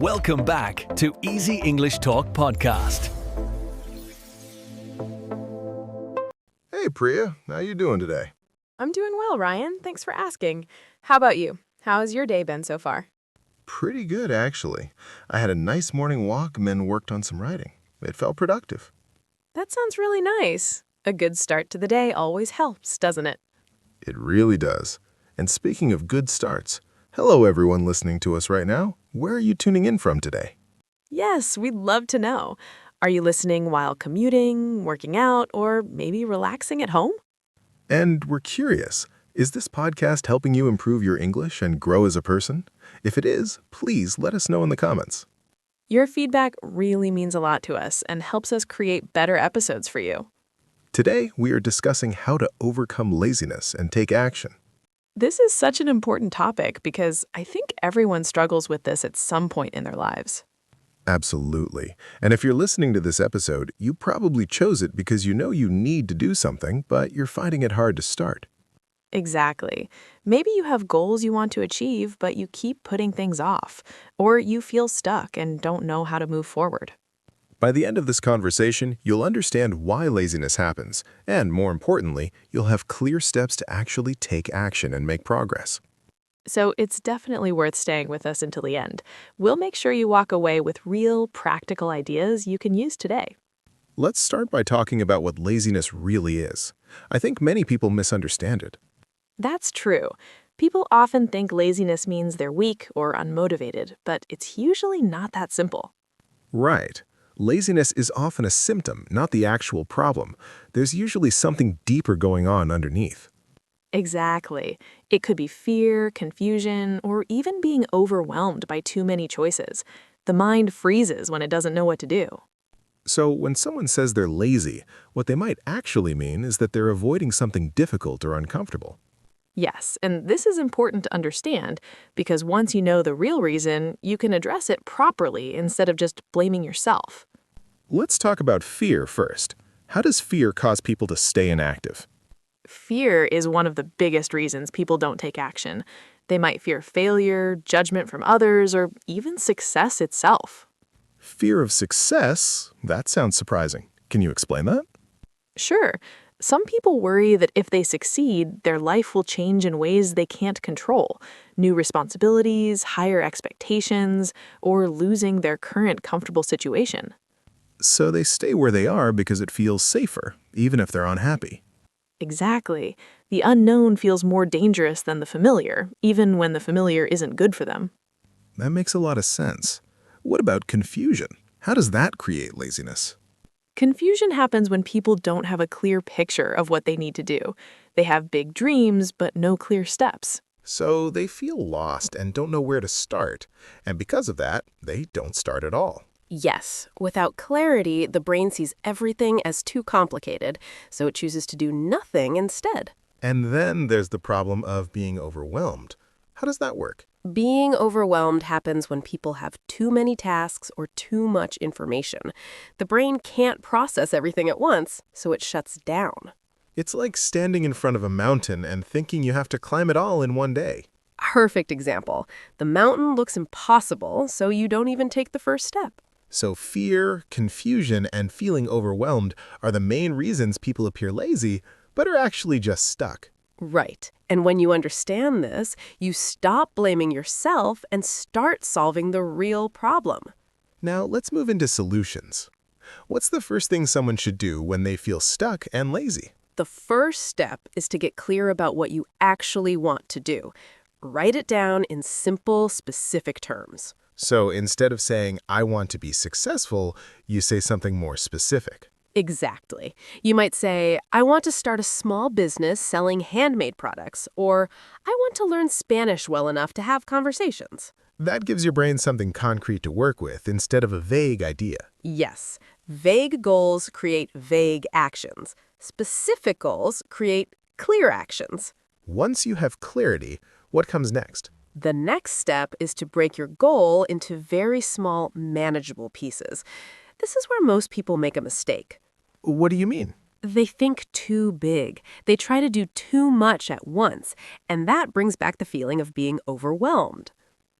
Welcome back to Easy English Talk Podcast. Hey Priya, how you doing today? I'm doing well, Ryan. Thanks for asking. How about you? How's your day been so far? Pretty good, actually. I had a nice morning walk and then worked on some writing. It felt productive. That sounds really nice. A good start to the day always helps, doesn't it? It really does. And speaking of good starts, hello everyone listening to us right now. Where are you tuning in from today? Yes, we'd love to know. Are you listening while commuting, working out, or maybe relaxing at home? And we're curious, is this podcast helping you improve your English and grow as a person? If it is, please let us know in the comments. Your feedback really means a lot to us and helps us create better episodes for you. Today, we are discussing how to overcome laziness and take action. This is such an important topic because I think everyone struggles with this at some point in their lives. Absolutely. And if you're listening to this episode, you probably chose it because you know you need to do something, but you're finding it hard to start. Exactly. Maybe you have goals you want to achieve, but you keep putting things off, or you feel stuck and don't know how to move forward. By the end of this conversation, you'll understand why laziness happens, and more importantly, you'll have clear steps to actually take action and make progress. So it's definitely worth staying with us until the end. We'll make sure you walk away with real, practical ideas you can use today. Let's start by talking about what laziness really is. I think many people misunderstand it. That's true. People often think laziness means they're weak or unmotivated, but it's usually not that simple. Right. Laziness is often a symptom, not the actual problem. There's usually something deeper going on underneath. Exactly. It could be fear, confusion, or even being overwhelmed by too many choices. The mind freezes when it doesn't know what to do. So when someone says they're lazy, what they might actually mean is that they're avoiding something difficult or uncomfortable. Yes, and this is important to understand because once you know the real reason, you can address it properly instead of just blaming yourself. Let's talk about fear first. How does fear cause people to stay inactive? Fear is one of the biggest reasons people don't take action. They might fear failure, judgment from others, or even success itself. Fear of success? That sounds surprising. Can you explain that? Sure, some people worry that if they succeed, their life will change in ways they can't control. New responsibilities, higher expectations, or losing their current comfortable situation. So they stay where they are because it feels safer, even if they're unhappy. Exactly. The unknown feels more dangerous than the familiar, even when the familiar isn't good for them. That makes a lot of sense. What about confusion? How does that create laziness? Confusion happens when people don't have a clear picture of what they need to do. They have big dreams, but no clear steps. So they feel lost and don't know where to start. And because of that, they don't start at all. Yes, without clarity, the brain sees everything as too complicated, so it chooses to do nothing instead. And then there's the problem of being overwhelmed. How does that work? Being overwhelmed happens when people have too many tasks or too much information. The brain can't process everything at once, so it shuts down. It's like standing in front of a mountain and thinking you have to climb it all in one day. Perfect example. The mountain looks impossible, so you don't even take the first step. So fear, confusion, and feeling overwhelmed are the main reasons people appear lazy, but are actually just stuck. Right. And when you understand this, you stop blaming yourself and start solving the real problem. Now, let's move into solutions. What's the first thing someone should do when they feel stuck and lazy? The first step is to get clear about what you actually want to do. Write it down in simple, specific terms. So instead of saying, I want to be successful, you say something more specific. Exactly. You might say, I want to start a small business selling handmade products, or I want to learn Spanish well enough to have conversations. That gives your brain something concrete to work with instead of a vague idea. Yes, vague goals create vague actions. Specific goals create clear actions. Once you have clarity, what comes next? The next step is to break your goal into very small, manageable pieces. This is where most people make a mistake. What do you mean? They think too big. They try to do too much at once, and that brings back the feeling of being overwhelmed.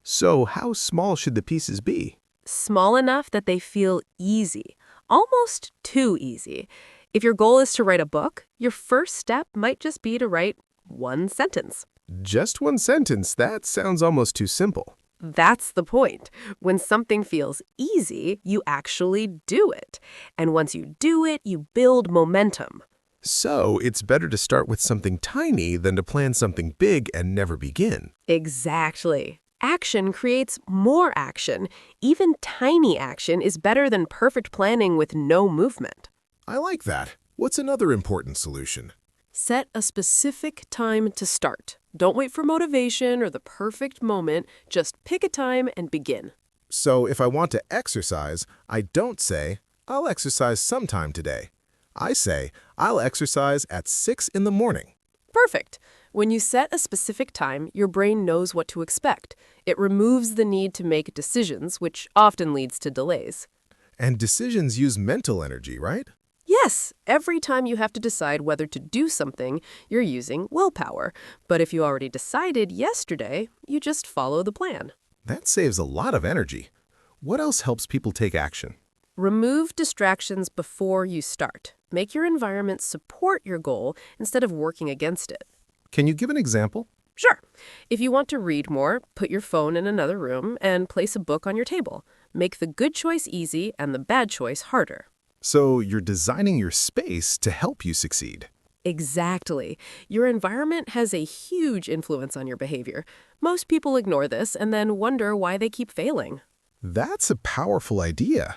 So how small should the pieces be? Small enough that they feel easy, almost too easy. If your goal is to write a book, your first step might just be to write one sentence. Just one sentence, that sounds almost too simple. That's the point. When something feels easy, you actually do it. And once you do it, you build momentum. So it's better to start with something tiny than to plan something big and never begin. Exactly. Action creates more action. Even tiny action is better than perfect planning with no movement. I like that. What's another important solution? Set a specific time to start. Don't wait for motivation or the perfect moment. Just pick a time and begin. So if I want to exercise, I don't say, I'll exercise sometime today. I say, I'll exercise at 6 in the morning. Perfect. When you set a specific time, your brain knows what to expect. It removes the need to make decisions, which often leads to delays. And decisions use mental energy, right? Yes, every time you have to decide whether to do something, you're using willpower. But if you already decided yesterday, you just follow the plan. That saves a lot of energy. What else helps people take action? Remove distractions before you start. Make your environment support your goal instead of working against it. Can you give an example? Sure. If you want to read more, put your phone in another room and place a book on your table. Make the good choice easy and the bad choice harder. So you're designing your space to help you succeed. Exactly. Your environment has a huge influence on your behavior. Most people ignore this and then wonder why they keep failing. That's a powerful idea.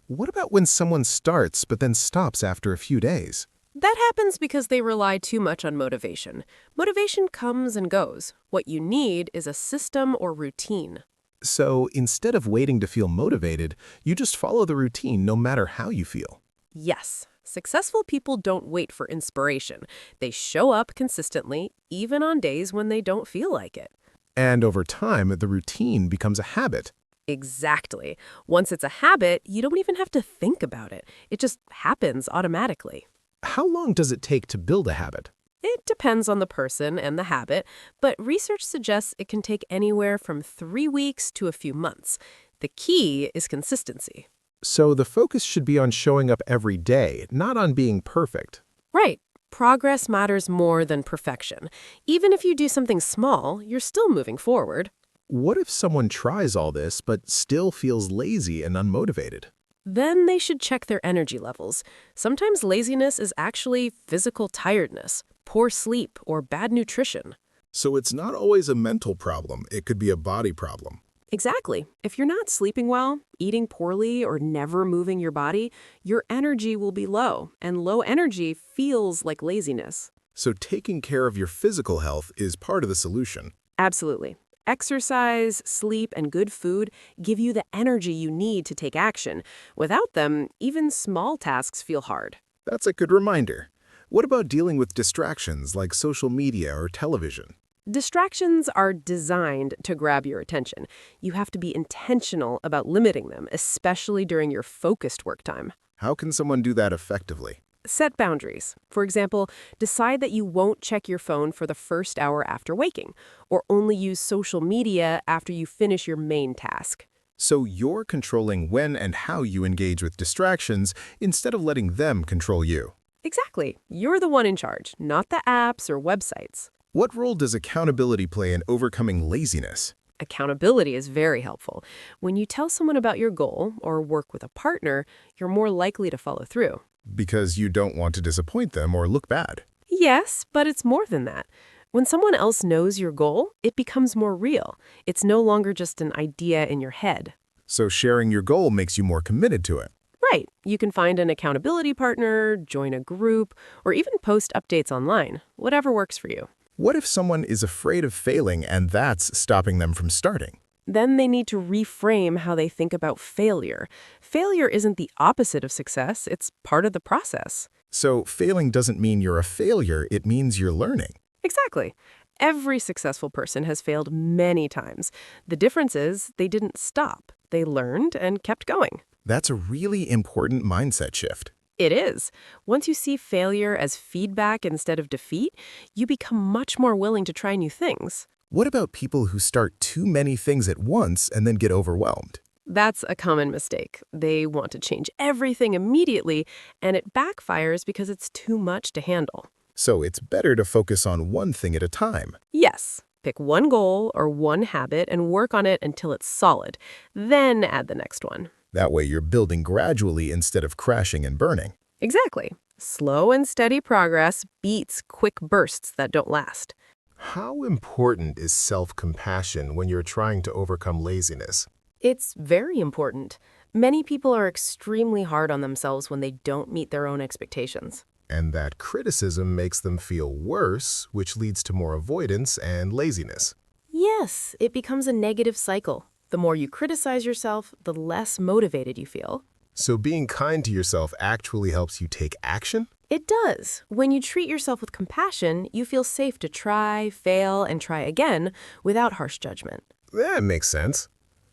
What about when someone starts but then stops after a few days? That happens because they rely too much on motivation. Motivation comes and goes. What you need is a system or routine. So instead of waiting to feel motivated, you just follow the routine no matter how you feel. Yes, successful people don't wait for inspiration. They show up consistently, even on days when they don't feel like it. And over time, the routine becomes a habit. Exactly. Once it's a habit, you don't even have to think about it. It just happens automatically. How long does it take to build a habit? It depends on the person and the habit, but research suggests it can take anywhere from 3 weeks to a few months. The key is consistency. So the focus should be on showing up every day, not on being perfect. Right. Progress matters more than perfection. Even if you do something small, you're still moving forward. What if someone tries all this but still feels lazy and unmotivated? Then they should check their energy levels. Sometimes laziness is actually physical tiredness, poor sleep, or bad nutrition. So it's not always a mental problem, it could be a body problem. Exactly. If you're not sleeping well, eating poorly, or never moving your body, your energy will be low, and low energy feels like laziness. So taking care of your physical health is part of the solution. Absolutely. Exercise, sleep, and good food give you the energy you need to take action. Without them, even small tasks feel hard. That's a good reminder. What about dealing with distractions like social media or television? Distractions are designed to grab your attention. You have to be intentional about limiting them, especially during your focused work time. How can someone do that effectively? Set boundaries. For example, decide that you won't check your phone for the first hour after waking, or only use social media after you finish your main task. So you're controlling when and how you engage with distractions instead of letting them control you. Exactly. You're the one in charge, not the apps or websites. What role does accountability play in overcoming laziness? Accountability is very helpful. When you tell someone about your goal or work with a partner, you're more likely to follow through. Because you don't want to disappoint them or look bad. Yes, but it's more than that. When someone else knows your goal, it becomes more real. It's no longer just an idea in your head. So sharing your goal makes you more committed to it. Right. You can find an accountability partner, join a group, or even post updates online, whatever works for you. What if someone is afraid of failing and that's stopping them from starting? Then they need to reframe how they think about failure. Failure isn't the opposite of success, it's part of the process. So failing doesn't mean you're a failure, it means you're learning. Exactly. Every successful person has failed many times. The difference is they didn't stop. They learned and kept going. That's a really important mindset shift. It is. Once you see failure as feedback instead of defeat, you become much more willing to try new things. What about people who start too many things at once and then get overwhelmed? That's a common mistake. They want to change everything immediately, and it backfires because it's too much to handle. So it's better to focus on one thing at a time. Yes, pick one goal or one habit and work on it until it's solid. Then add the next one. That way you're building gradually instead of crashing and burning. Exactly. Slow and steady progress beats quick bursts that don't last. How important is self-compassion when you're trying to overcome laziness? It's very important. Many people are extremely hard on themselves when they don't meet their own expectations. And that criticism makes them feel worse, which leads to more avoidance and laziness. Yes, it becomes a negative cycle. The more you criticize yourself, the less motivated you feel. So being kind to yourself actually helps you take action? It does. When you treat yourself with compassion, you feel safe to try, fail, and try again without harsh judgment. That makes sense.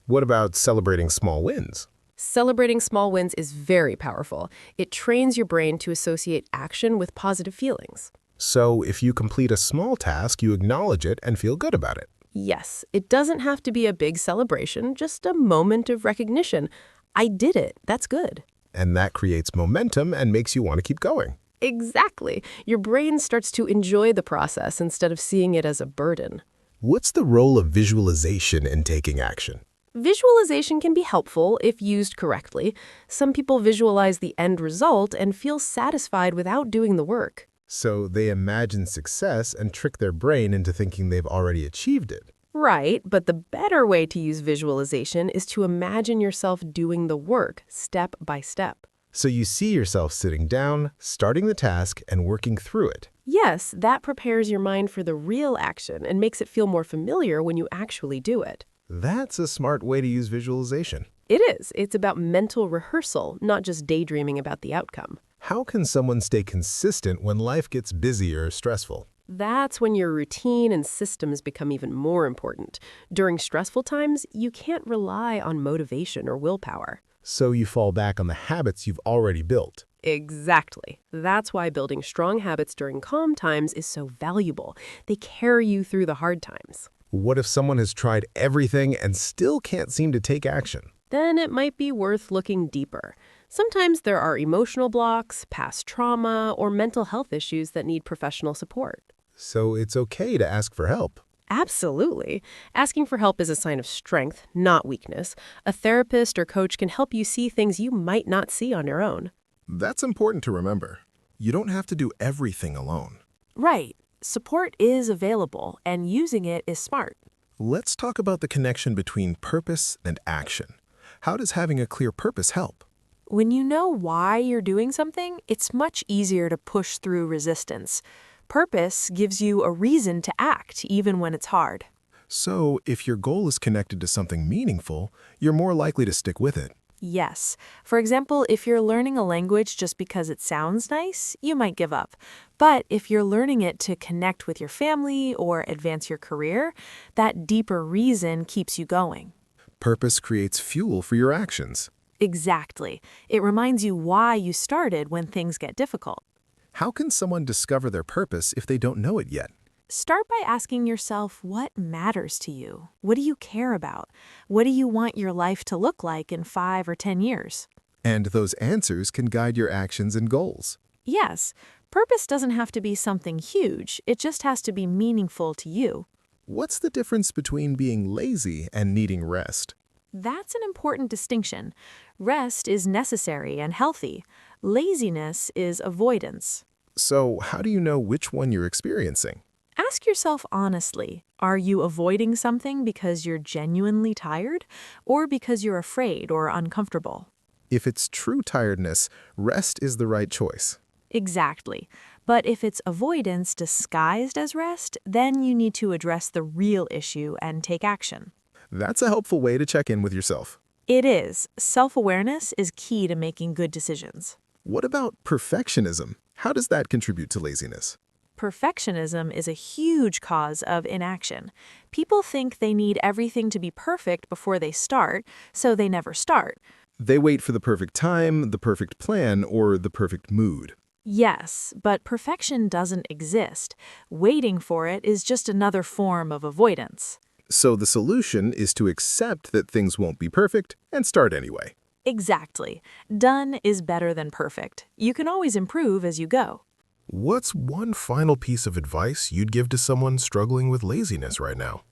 What about celebrating small wins? Celebrating small wins is very powerful. It trains your brain to associate action with positive feelings. So if you complete a small task, you acknowledge it and feel good about it. Yes, it doesn't have to be a big celebration, just a moment of recognition. I did it. That's good. And that creates momentum and makes you want to keep going. Exactly. Your brain starts to enjoy the process instead of seeing it as a burden. What's the role of visualization in taking action? Visualization can be helpful if used correctly. Some people visualize the end result and feel satisfied without doing the work. So they imagine success and trick their brain into thinking they've already achieved it. Right, but the better way to use visualization is to imagine yourself doing the work step by step. So you see yourself sitting down, starting the task, and working through it. Yes, that prepares your mind for the real action and makes it feel more familiar when you actually do it. That's a smart way to use visualization. It is. It's about mental rehearsal, not just daydreaming about the outcome. How can someone stay consistent when life gets busy or stressful? That's when your routine and systems become even more important. During stressful times, you can't rely on motivation or willpower. So you fall back on the habits you've already built. Exactly. That's why building strong habits during calm times is so valuable. They carry you through the hard times. What if someone has tried everything and still can't seem to take action? Then it might be worth looking deeper. Sometimes there are emotional blocks, past trauma, or mental health issues that need professional support. So it's okay to ask for help. Absolutely. Asking for help is a sign of strength, not weakness. A therapist or coach can help you see things you might not see on your own. That's important to remember. You don't have to do everything alone. Right. Support is available, and using it is smart. Let's talk about the connection between purpose and action. How does having a clear purpose help? When you know why you're doing something, it's much easier to push through resistance. Purpose gives you a reason to act, even when it's hard. So, if your goal is connected to something meaningful, you're more likely to stick with it. Yes. For example, if you're learning a language just because it sounds nice, you might give up. But if you're learning it to connect with your family or advance your career, that deeper reason keeps you going. Purpose creates fuel for your actions. Exactly. It reminds you why you started when things get difficult. How can someone discover their purpose if they don't know it yet? Start by asking yourself what matters to you. What do you care about? What do you want your life to look like in 5 or 10 years? And those answers can guide your actions and goals. Yes, purpose doesn't have to be something huge. It just has to be meaningful to you. What's the difference between being lazy and needing rest? That's an important distinction. Rest is necessary and healthy. Laziness is avoidance. So, how do you know which one you're experiencing? Ask yourself honestly, are you avoiding something because you're genuinely tired or because you're afraid or uncomfortable? If it's true tiredness, rest is the right choice. Exactly. But if it's avoidance disguised as rest, then you need to address the real issue and take action. That's a helpful way to check in with yourself. It is. Self-awareness is key to making good decisions. What about perfectionism? How does that contribute to laziness? Perfectionism is a huge cause of inaction. People think they need everything to be perfect before they start, so they never start. They wait for the perfect time, the perfect plan, or the perfect mood. Yes, but perfection doesn't exist. Waiting for it is just another form of avoidance. So the solution is to accept that things won't be perfect and start anyway. Exactly. Done is better than perfect. You can always improve as you go. What's one final piece of advice you'd give to someone struggling with laziness right now?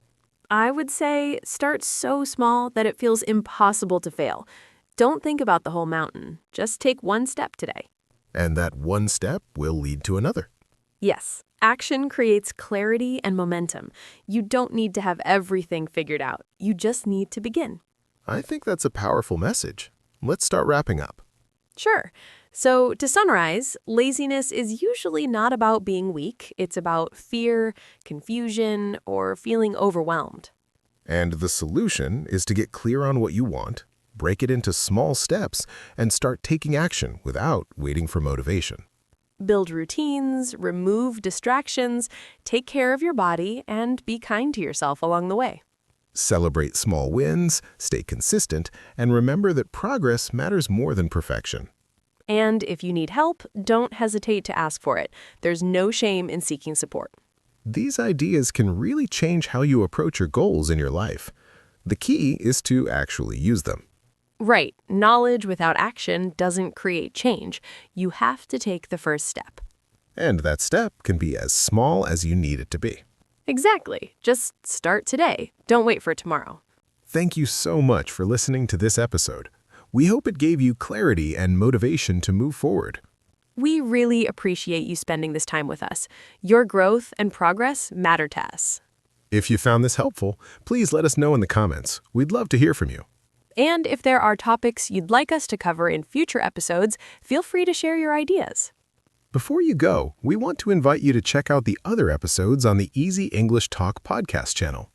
I would say start so small that it feels impossible to fail. Don't think about the whole mountain. Just take one step today. And that one step will lead to another. Yes, action creates clarity and momentum. You don't need to have everything figured out. You just need to begin. I think that's a powerful message. Let's start wrapping up. Sure. So, to summarize, laziness is usually not about being weak. It's about fear, confusion, or feeling overwhelmed. And the solution is to get clear on what you want, break it into small steps, and start taking action without waiting for motivation. Build routines, remove distractions, take care of your body, and be kind to yourself along the way. Celebrate small wins, stay consistent, and remember that progress matters more than perfection. And if you need help, don't hesitate to ask for it. There's no shame in seeking support. These ideas can really change how you approach your goals in your life. The key is to actually use them. Right. Knowledge without action doesn't create change. You have to take the first step. And that step can be as small as you need it to be. Exactly. Just start today. Don't wait for tomorrow. Thank you so much for listening to this episode. We hope it gave you clarity and motivation to move forward. We really appreciate you spending this time with us. Your growth and progress matter to us. If you found this helpful, please let us know in the comments. We'd love to hear from you. And if there are topics you'd like us to cover in future episodes, feel free to share your ideas. Before you go, we want to invite you to check out the other episodes on the Easy English Talk podcast channel.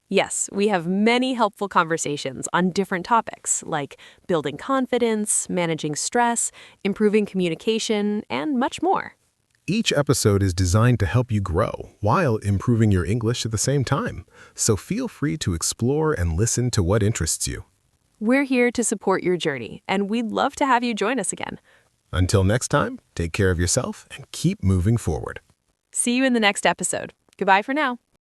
Yes, we have many helpful conversations on different topics like building confidence, managing stress, improving communication, and much more. Each episode is designed to help you grow while improving your English at the same time, so feel free to explore and listen to what interests you. We're here to support your journey, and we'd love to have you join us again. Until next time, take care of yourself and keep moving forward. See you in the next episode. Goodbye for now.